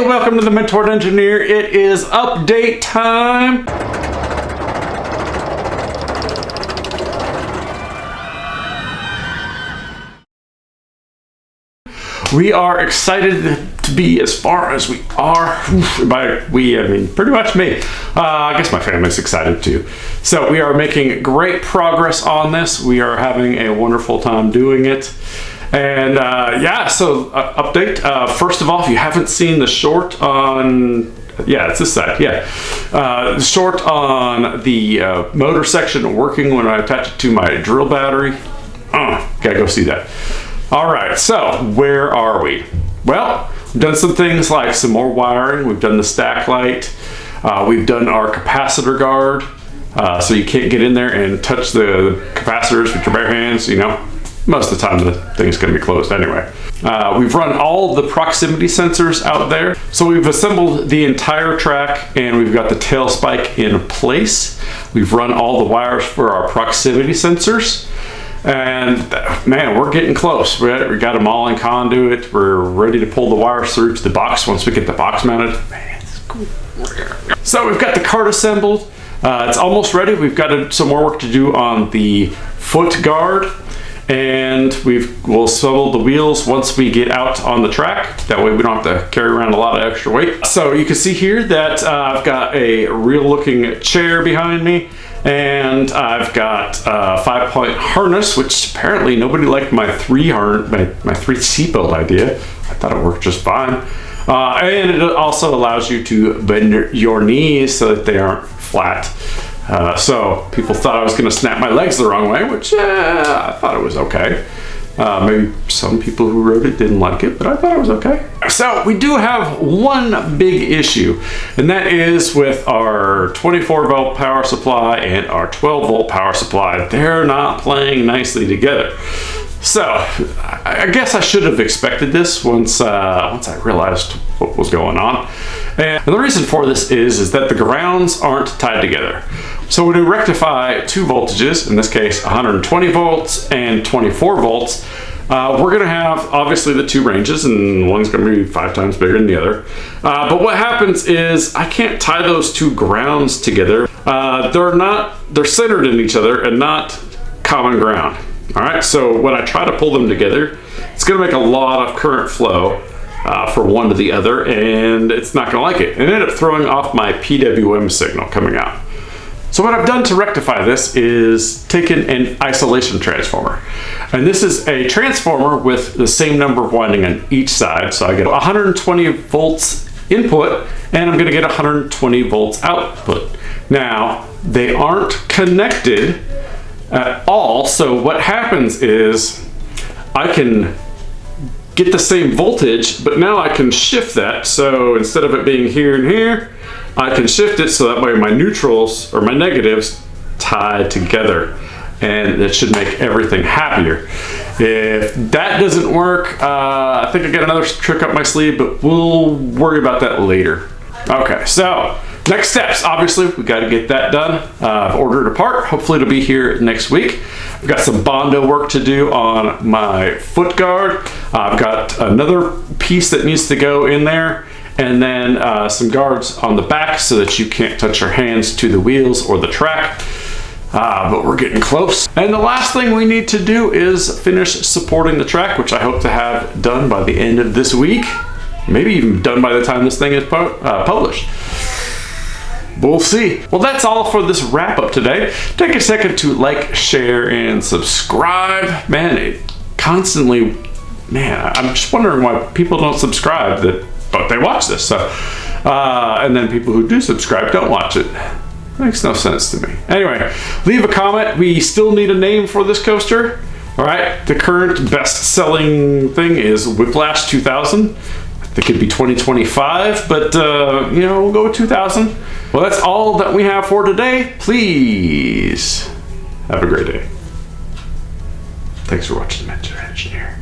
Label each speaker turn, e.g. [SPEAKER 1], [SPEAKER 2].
[SPEAKER 1] Hey, welcome to the Mentored Engineer. It is update time. We are excited to be as far as we are. By we, I mean pretty much me. I guess my family's excited too. So we are making great progress on this. We are having a wonderful time doing it. And yeah, so update. First of all, if you haven't seen the short on, yeah, it's this side, yeah. The short on the motor section working when I attach it to my drill battery. Gotta go see that. All right, so where are we? Well, we've done some things like some more wiring. We've done the stack light. We've done our capacitor guard. So you can't get in there and touch the capacitors with your bare hands, you know. Most of the time the thing's going to be closed anyway. We've run all the proximity sensors out there. So we've assembled the entire track and we've got the tail spike in place. We've run all the wires for our proximity sensors. And man, we're getting close. We got them all in conduit. We're ready to pull the wires through to the box once we get the box mounted. Man, it's cool. So we've got the cart assembled. It's almost ready. We've got some more work to do on the foot guard. And we'll assemble the wheels once we get out on the track. That way we don't have to carry around a lot of extra weight. So you can see here that I've got a real looking chair behind me. And I've got a 5-point harness, which apparently nobody liked my three seatbelt idea. I thought it worked just fine. And it also allows you to bend your knees so that they aren't flat. So people thought I was going to snap my legs the wrong way, which I thought it was okay. Maybe some people who wrote it didn't like it, but I thought it was okay. So we do have one big issue, and that is with our 24-volt power supply and our 12-volt power supply. They're not playing nicely together. So I guess I should have expected this once I realized what was going on. And the reason for this is that the grounds aren't tied together. So when we rectify two voltages, in this case 120 volts and 24 volts, we're going to have obviously the two ranges, and one's going to be 5 times bigger than the other. But what happens is I can't tie those two grounds together. They're centered in each other and not common ground. All right, so when I try to pull them together, it's going to make a lot of current flow from one to the other, and it's not going to like it. And end up throwing off my PWM signal coming out. So what I've done to rectify this is taken an isolation transformer. And this is a transformer with the same number of winding on each side. So I get 120 volts input, and I'm going to get 120 volts output. Now, they aren't connected at all. So what happens is I can get the same voltage, but now I can shift that. So instead of it being here and here, I can shift it so that way my neutrals or my negatives tie together, and it should make everything happier. If that doesn't work, I think I got another trick up my sleeve, but we'll worry about that later. Okay, so next steps, obviously we got to get that done. I've ordered a part. Hopefully it'll be here next week. I've got some Bondo work to do on my foot guard. I've got another piece that needs to go in there, and then some guards on the back so that you can't touch your hands to the wheels or the track. But we're getting close. And the last thing we need to do is finish supporting the track, which I hope to have done by the end of this week. Maybe even done by the time this thing is published. We'll see. Well, that's all for this wrap up today. Take a second to like, share, and subscribe. Man, I'm just wondering why people don't subscribe, but they watch this. So, and then people who do subscribe don't watch it. Makes no sense to me. Anyway, leave a comment. We still need a name for this coaster. All right, the current best-selling thing is Whiplash 2000. It could be 2025, but you know, we'll go with 2000. Well, that's all that we have for today. Please have a great day. Thanks for watching the Mentored Engineer.